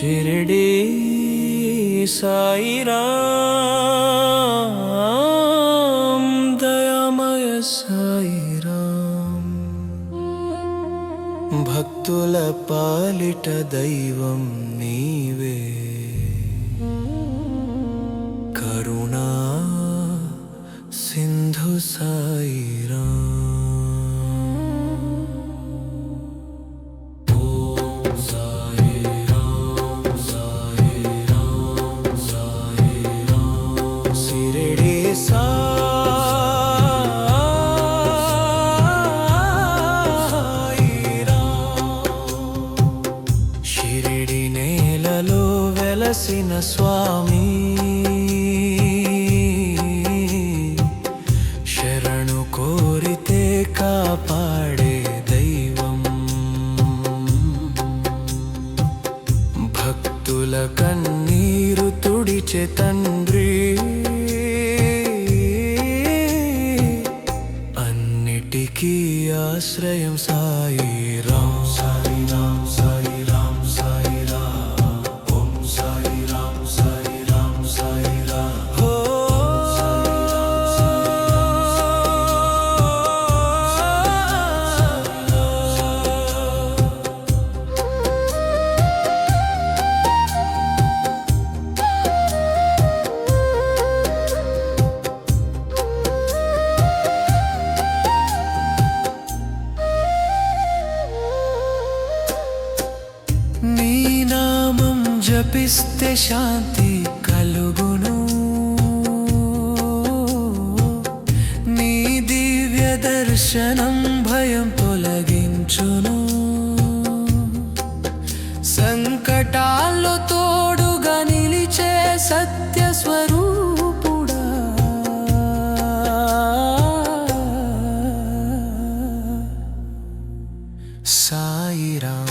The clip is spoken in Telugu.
షిరిడి సాయిరాం దయామయ సాయిరాం భక్తుల పాలిట దైవం నీవే కరుణా సింధు సాయిరాం షిరిడి నేలలో వెలసిన స్వామి శరణు కోరితే కాపాడే దైవం భక్తుల కన్నీరు తుడిచే తండ్రి అన్నిటికీ ఆశ్రయం సాయిరాం సాయిరాం సాయిరాం సాయిరాం ఓం సాయిరాం సాయిరాం సాయిరాం హో నీ నామం జపిస్తే శాంతి కలుగును నీ దివ్య దర్శనం భయం తొలగించును సంకటాల్లో తోడుగా నిలిచే సత్య స్వరూపుడా సాయిరాం